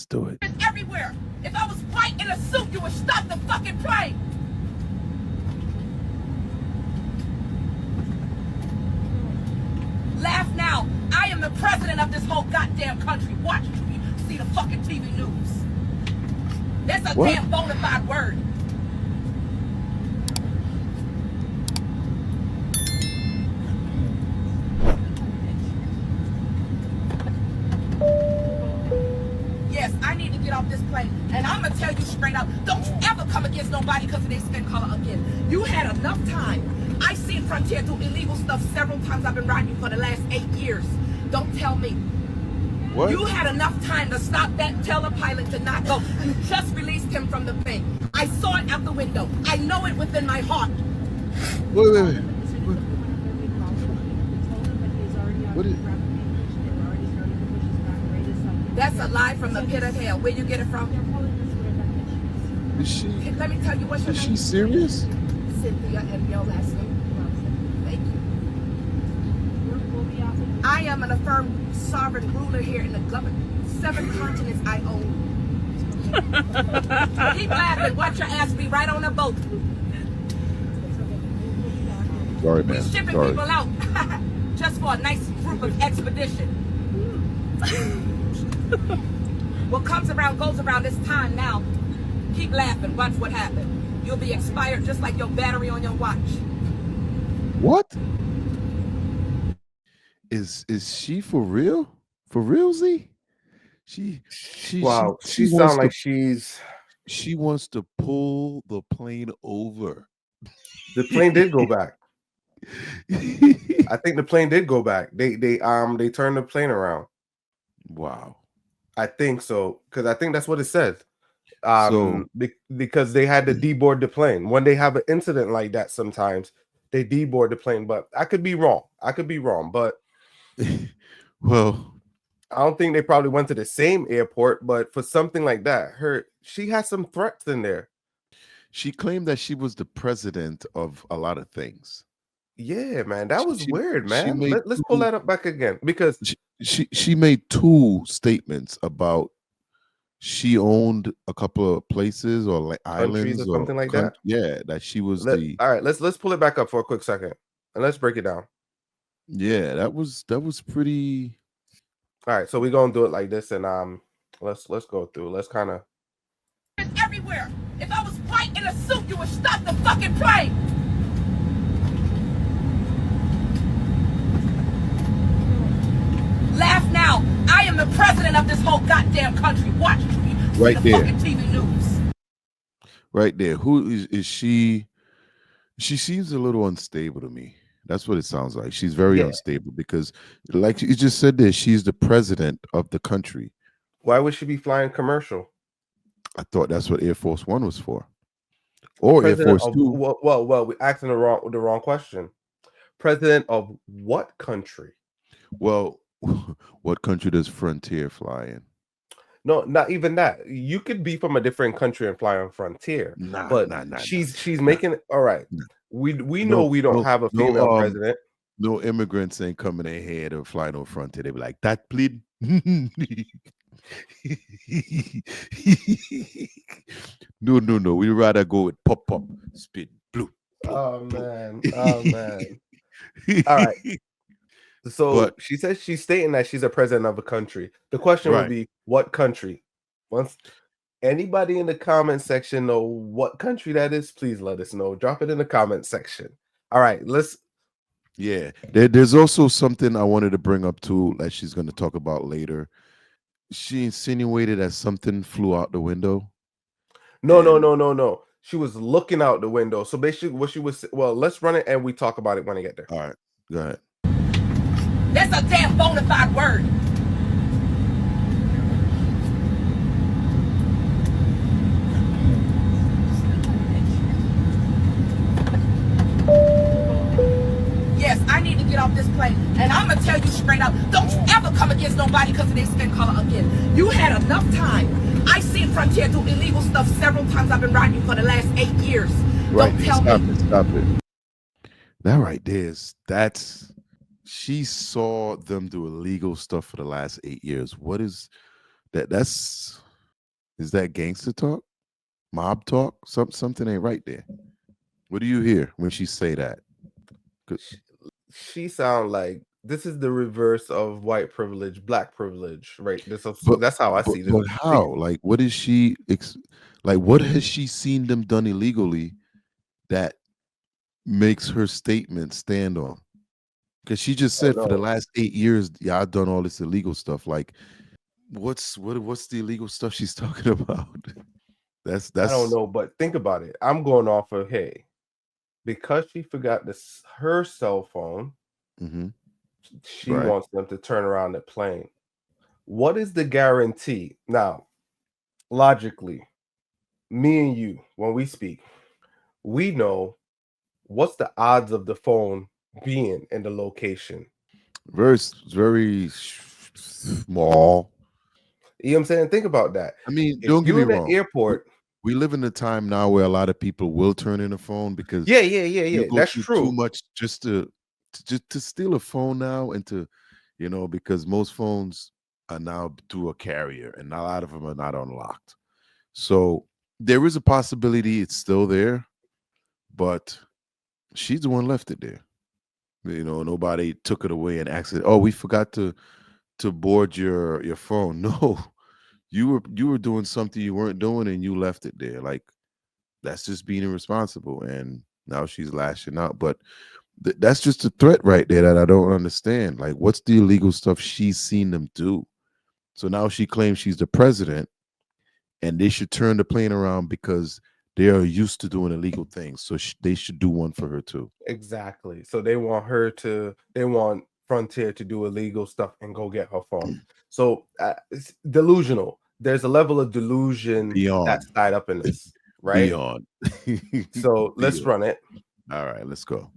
do it. It's everywhere. If I was white in a suit, you would stop the fucking plane. Laugh now. I am the president of this whole goddamn country. Watch you see the fucking TV news. That's a damn bona fide word. Yes, I need to get off this plane. And I'm going to tell you straight up, don't you ever come against nobody because of their skin color again. You had enough time. I seen Frontier do illegal stuff several times. I've been riding you for the last 8 years. Don't tell me. What? You had enough time to stop that telepilot to not go. You just released him from the plane. I saw it out the window. I know it within my heart. Wait. What is... That's a lie from the pit of hell. Where you get it from? Is she? Let me tell you what. Is she serious? Cynthia, and your last name. Thank you. I am an affirmed sovereign ruler here in the government. 7 continents I own. Keep laughing. Watch your ass be right on a boat. Sorry, man. We're shipping people out just for a nice group of expedition. What comes around goes around. This time now. Keep laughing. Watch what happens. You'll be expired just like your battery on your watch. What? Is she for real? For realsy? She sounds like she wants to pull the plane over. The plane did go back. I think the plane did go back. They turned the plane around. Wow. I think so, because I think that's what it said. Because they had to deboard the plane. When they have an incident like that, sometimes they deboard the plane. But I could be wrong. But well, I don't think they probably went to the same airport. But for something like that, she had some threats in there. She claimed that she was the president of a lot of things. Yeah, man, that was weird, man. Let's pull that up back again, because she made 2 statements about she owned a couple of places or like islands or something like that. Yeah, that she was all right. Let's pull it back up for a quick second and let's break it down. Yeah, that was pretty. All right, so we're gonna do it like this, and let's go through. Let's kind of. It's everywhere. If I was white in a suit, you would stop the fucking plane. Laugh now. I am the president of this whole goddamn country. Watch you right see the there. Fucking TV news. Right there. Who is she? She seems a little unstable to me. That's what it sounds like. She's very unstable because, like you just said there, she's the president of the country. Why would she be flying commercial? I thought that's what Air Force One was for, or president Air Force Two. Well, we're asking the wrong question. President of what country? Well, what country does Frontier fly in? No, not even that. You could be from a different country and fly on Frontier. She's making it all right. We know we don't have a female president. No immigrants ain't coming in here to fly no Frontier. They be like, that plead. No. We'd rather go with pop, spin, blue. Oh man. All right. So she says she's stating that she's a president of a country. The question would be, what country? Once anybody in the comment section know what country that is, please let us know. Drop it in the comment section. All right, there's also something I wanted to bring up too, that she's going to talk about later. She insinuated that something flew out the window. No. She was looking out the window. So basically what she was, let's run it and we talk about it when I get there. All right, go ahead. That's a damn bona fide word. Yes, I need to get off this plane. And I'm going to tell you straight up, don't you ever come against nobody because of their skin color again. You had enough time. I seen Frontier do illegal stuff several times. I've been riding you for the last 8 years. Right, don't tell me. Stop it. That right there that's... She saw them do illegal stuff for the last 8 years. What is that? That's Is that gangster talk? Mob talk? Something ain't right there. What do you hear when she say that? She, she sound like this is the reverse of white privilege, black privilege, right? But That's how I but see this. but how? Like, what is she? Like, what has she seen them done illegally that makes her statement stand on? Because she just Oh said for the no, last 8 years, yeah, I've done all this illegal stuff. Like, what's the illegal stuff she's talking about? That's I don't that's. know, but think about it. I'm going off of hey, because she forgot this her cell phone, Hmm. she Right. wants them to turn around the plane. What is the guarantee? Now, logically, me and you, when we speak, we know what's the odds of the phone being in the location. Very small. You know what I'm saying? Think about that. I mean, If don't get you're me in the wrong. We, airport, we live in a time now where a lot of people will turn in a phone because you yeah, go that's through too true. much just to steal a phone now and to, because most phones are now through a carrier and a lot of them are not unlocked. So there is a possibility it's still there, but she's the one left it there. Nobody took it away and accident. Oh, we forgot to board your phone. No, you were doing something you weren't doing and you left it there. Like that's just being irresponsible. And now she's lashing out. But that's just a threat right there that I don't understand. Like, what's the illegal stuff she's seen them do? So now she claims she's the president, and they should turn the plane around because they are used to doing illegal things. So they should do one for her too. Exactly. So they want Frontier to do illegal stuff and go get her phone. So it's delusional. There's a level of delusion Beyond, that's tied up in this, right? beyond, So let's beyond. run it. All right, let's go.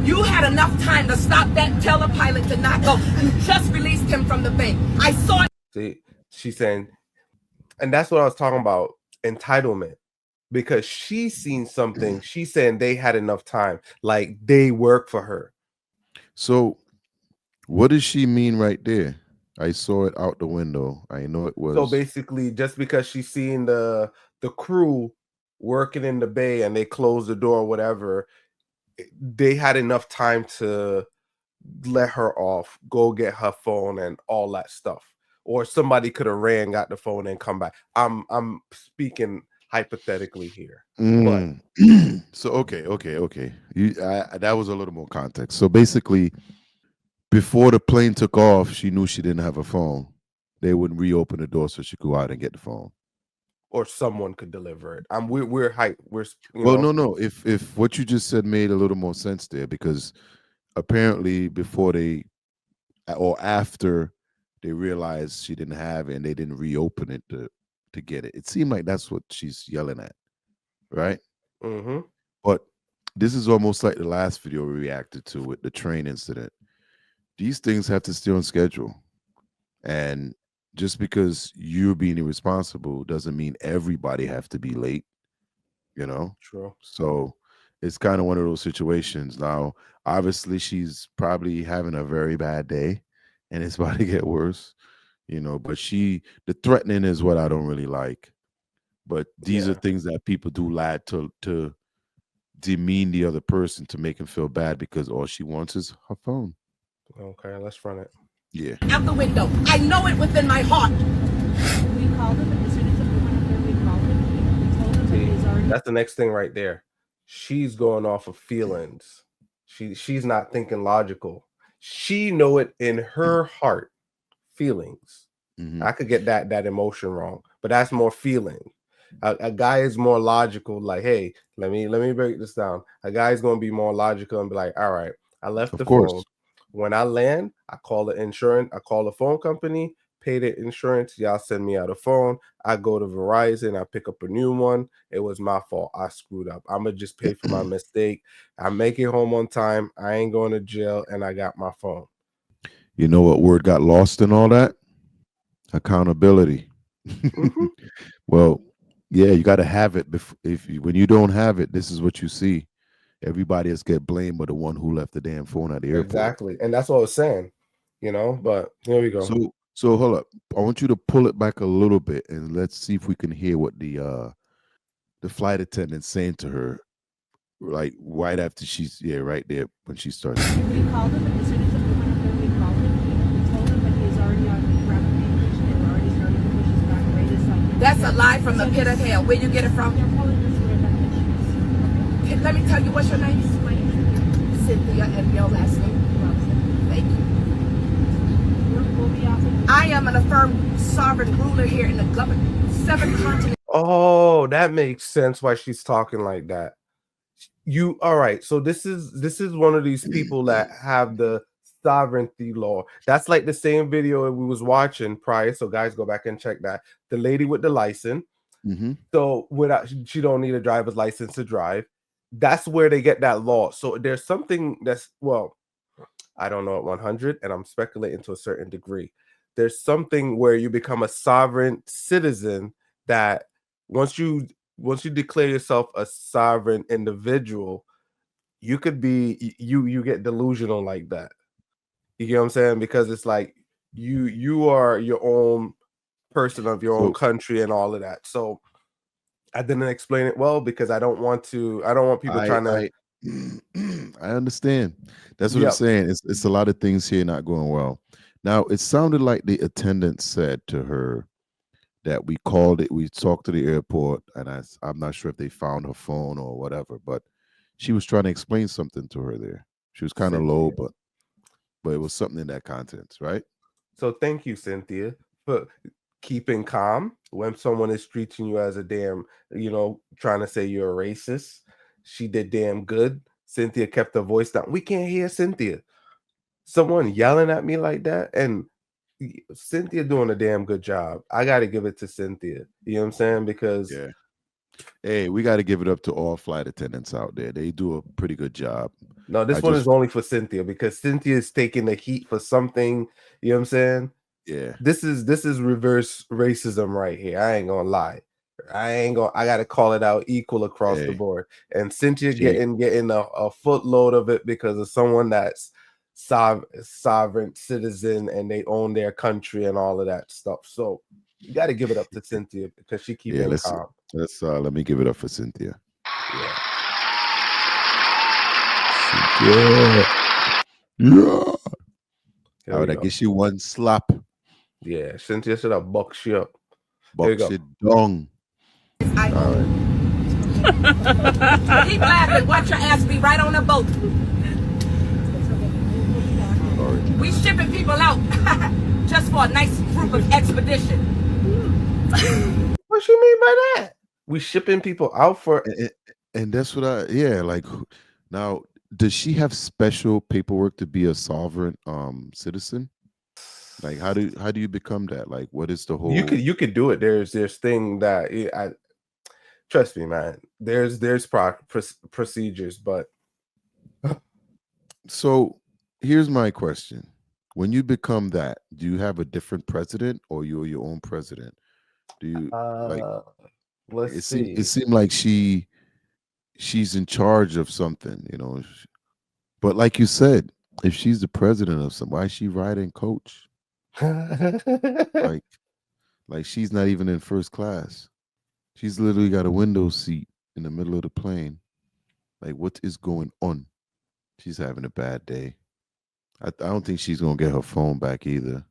You had enough time to stop that pilot to not go. You just released him from the bank. I saw it. See, she's saying, and that's what I was talking about, entitlement. Because she's seen something. She's saying they had enough time, like they work for her. So, what does she mean right there? I saw it out the window. I know it So was. basically, just because she's seen the crew working in the bay and they closed the door, or whatever, they had enough time to let her off, go get her phone and all that stuff. Or somebody could have ran, got the phone, and come back. I'm speaking hypothetically here, but Mm. So okay. That was a little more context. So basically, before the plane took off, she knew she didn't have a phone. They would reopen the door so she could go out and get the phone. or someone could deliver it. We're hype. We're Well, no. If what you just said made a little more sense there, because apparently before they or after they realized she didn't have it and they didn't reopen it to get it. It seemed like that's what she's yelling at, right? Mm-hmm. But this is almost like the last video we reacted to with the train incident. These things have to stay on schedule. And just because you're being irresponsible doesn't mean everybody have to be late, you know? True. So it's kind of one of those situations. Now, obviously, she's probably having a very bad day and it's about to get worse, but the threatening is what I don't really like. But these are Yeah. things that people do lad to demean the other person to make him feel bad because all she wants is her phone. Okay, let's run it. Yeah. Out the window. I know it within my heart. We called him as soon as we went up there. We called him. We told him that See, he's already. that's the next thing right there. She's going off of feelings. She's not thinking logical. She know it in her heart. Feelings. Hmm. I could get that emotion wrong, but that's more feeling. A guy is more logical. Like, hey, let me break this down. A guy is going to be more logical and be like, all right, I left Of the phone. course. When I land, I call the insurance. I call the phone company, pay the insurance. Y'all send me out a phone. I go to Verizon. I pick up a new one. It was my fault. I screwed up. I'm gonna just pay for my mistake. I make it home on time. I ain't going to jail, and I got my phone. You know what word got lost in all that? Accountability. Mm-hmm. Well, yeah, you got to have it. When you don't have it, this is what you see. Everybody else get blamed but the one who left the damn phone at the airport. Exactly. And that's what I was saying, But here we go. So So hold up. I want you to pull it back a little bit and let's see if we can hear what the flight attendant saying to her, like right after she's right there when she starts We speaking. called him, and as soon as we went up there, we called him. We told him, but he was already on rapid English. They were already starting to push his back rate. It's like That's a lie from the pit of hell. Where you get it from? they're calling us weird back issues. Let me tell you what's your name. My name Cynthia, and your last name. Thank you. we'll be off in I am an affirmed sovereign ruler here in the government. 7 continents. Oh, that makes sense why she's talking like that. You all right? So this is one of these people that have the sovereignty law. That's like the same video we was watching prior. So guys, go back and check that. The lady with the license. Mm-hmm. So without she don't need a driver's license to drive. That's where they get that law. So there's something that's I don't know at 100, and I'm speculating to a certain degree. There's something where you become a sovereign citizen that once you declare yourself a sovereign individual, you could be you get delusional like that. You get what I'm saying? Because it's like you are your own person of your own So country and all of that. So I didn't explain it well because I don't want people I trying to. I I understand. That's what I'm Yep. saying. It's a lot of things here not going well. Now it sounded like the attendant said to her that we called it, we talked to the airport, and I'm not sure if they found her phone or whatever, but she was trying to explain something to her there. She was kind of low, Cynthia. but it was something in that content, right? So thank you, Cynthia, for keeping calm when someone is treating you as a damn, trying to say you're a racist. She did damn good. Cynthia kept her voice down. We can't hear Cynthia. Someone yelling at me like that, and Cynthia doing a damn good job. I got to give it to Cynthia. You know what I'm saying? Because Yeah. Hey, we got to give it up to all flight attendants out there. They do a pretty good job. no, I this one is just, only for Cynthia because Cynthia is taking the heat for something. You know what I'm saying? yeah, This is reverse racism right here. I ain't gonna lie. I gotta call it out equal across the hey, board. And Cynthia she, getting a footload of it because of someone that's sovereign citizen and they own their country and all of that stuff. So you gotta give it up to Cynthia because she yeah. keeping calm. Let me give it up for Cynthia. Yeah. Cynthia. Yeah. Here All we right, I go. guess you one slap. Yeah, Cynthia should have boxed you up. Here we Box go. it down. I All right. keep laughing. Watch your ass be right on the boat. Sorry. We shipping people out just for a nice group of expedition. What you mean by that? We shipping people out for And that's what like now does she have special paperwork to be a sovereign citizen? Like how do you become that? Like what is the whole you could do it. There's thing that I trust me, man. There's procedures, but So here's my question. When you become that, do you have a different president or you're your own president? Do you like let's it see. seemed like she's in charge of something, you know. But like you said, if she's the president of some, why is she riding coach? Like like she's not even in first class. She's literally got a window seat in the middle of the plane. Like what is going on? She's having a bad day. I don't think she's gonna get her phone back either.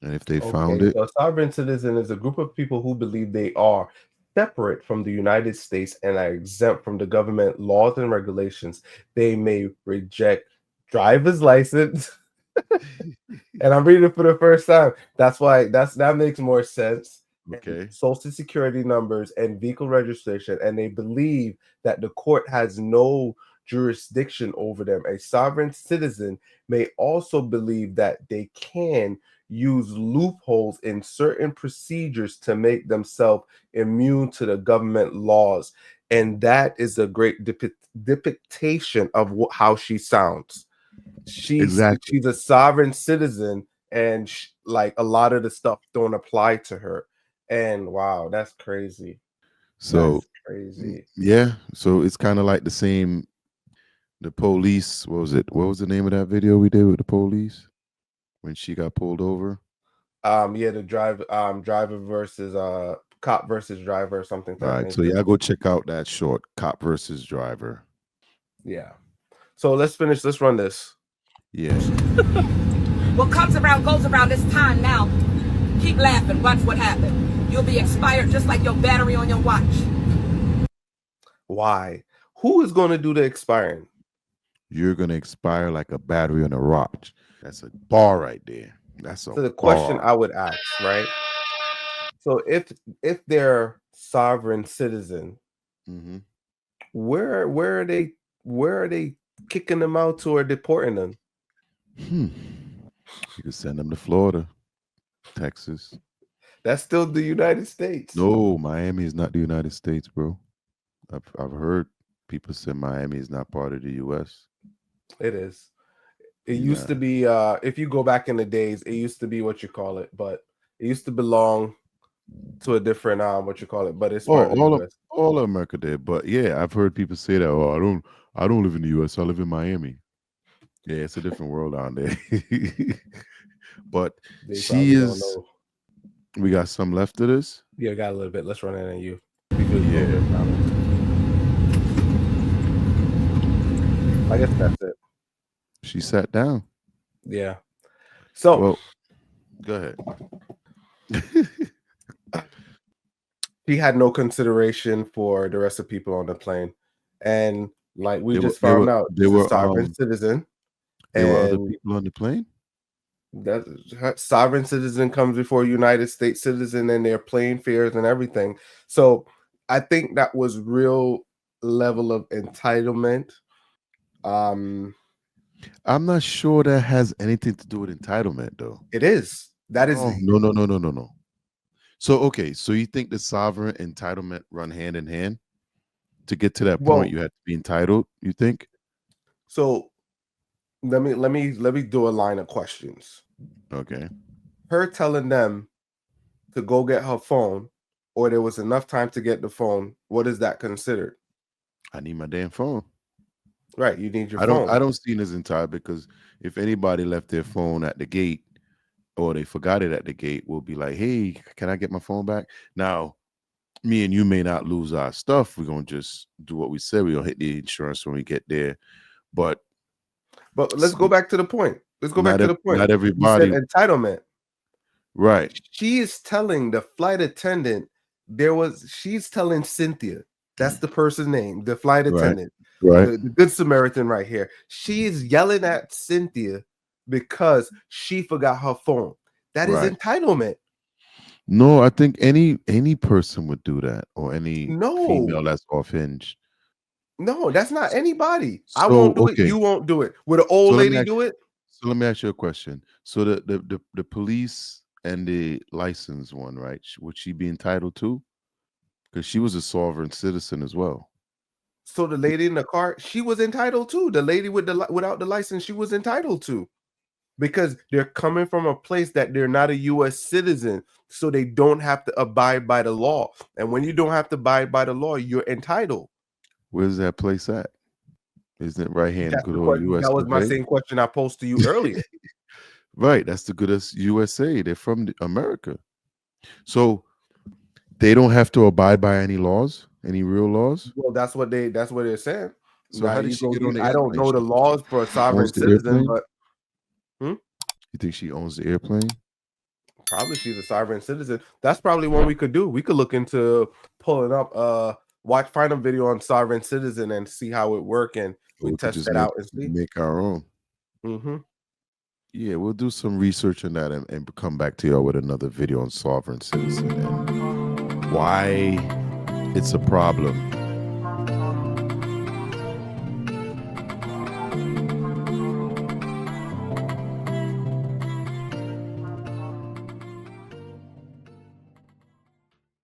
And if they found Okay, it, so a sovereign citizen is a group of people who believe they are separate from the United States and are exempt from the government laws and regulations. They may reject driver's license. And I'm reading it for the first time. That's why that makes more sense. And okay, social security numbers and vehicle registration, and they believe that the court has no jurisdiction over them. A sovereign citizen may also believe that they can use loopholes in certain procedures to make themselves immune to the government laws. And that is a great depiction of how she sounds. exactly. She's a sovereign citizen, and like a lot of the stuff don't apply to her. And wow, that's crazy. So That's crazy. yeah, so it's kind of like the same. The police, what was it? What was the name of that video we did with the police when she got pulled over? Yeah, the driver versus cop versus driver or something to All that right, so nature. y'all go check out that short, Cop versus Driver. Yeah. So let's run this. Yeah. What comes around goes around. This time now. Keep laughing. Watch what happened. You'll be expired just like your battery on your watch. Why? Who is going to do the expiring? You're going to expire like a battery on a watch. That's a bar right there. That's a So the question bar. I would ask, right? So if they're sovereign citizen, Mm-hmm. where are they kicking them out to or deporting them? You could send them to Florida, Texas. That's still the United States. No, Miami is not the United States, bro. I've heard people say Miami is not part of the U.S. It is. It used to be, if you go back in the days, it used to be what you call it, but it used to belong to a different what you call it, but it's part of the US. All of America did. But yeah, I've heard people say that, oh, I don't live in the US, I live in Miami. Yeah, it's a different world down there. But They she is don't know. We got some left of this? Yeah, got a little bit. Let's run it on you. Yeah. I guess that's it. She sat down. Yeah. So well, go ahead. He had no consideration for the rest of people on the plane, and like we just found out, they were a sovereign citizen. There were other people on the plane. That sovereign citizen comes before United States citizen, and their plane fares and everything. So I think that was real level of entitlement. I'm not sure that has anything to do with entitlement, though. It is. That is no. So okay, so you think the sovereign entitlement run hand in hand? To get to that point, you have to be entitled, you think? So let me do a line of questions. Okay. Her telling them to go get her phone, or there was enough time to get the phone, what is that considered? I need my damn phone. Right, you need your phone. I don't see it as entitled, because if anybody left their phone at the gate or they forgot it at the gate, we'll be like, hey, can I get my phone back? Now, me and you may not lose our stuff. We're going to just do what we said. We're going to hit the insurance when we get there. But let's go back to the point. Not everybody. You said entitlement. Right. She is telling the flight attendant, she's telling Cynthia, that's the person's name, the flight attendant, right. The Good Samaritan right here. She is yelling at Cynthia because she forgot her phone. That is entitlement. No, I think any person would do that, or any female that's off hinge. No, that's not anybody. So, I won't do it. You won't do it. Would an old lady do it? So let me ask you a question. So the police and the license one, right? Would she be entitled to? Because she was a sovereign citizen as well. So the lady in the car, she was entitled to. The lady without the license, she was entitled to. Because they're coming from a place that they're not a U.S. citizen, so they don't have to abide by the law. And when you don't have to abide by the law, you're entitled. Where's that place at? Isn't it right here in good old USA? That was my same question I posed to you earlier. Right, that's the goodest USA. They're from America, so they don't have to abide by any laws, any real laws. Well, that's what they're saying. So how did she get on the I don't know the laws for a sovereign citizen, but you think she owns the airplane? Probably she's a sovereign citizen. That's probably one we could do. We could look into pulling up find a video on sovereign citizen and see how it work, and we test that out and see. Make our own. Yeah, we'll do some research on that and come back to y'all with another video on sovereign citizen and why it's a problem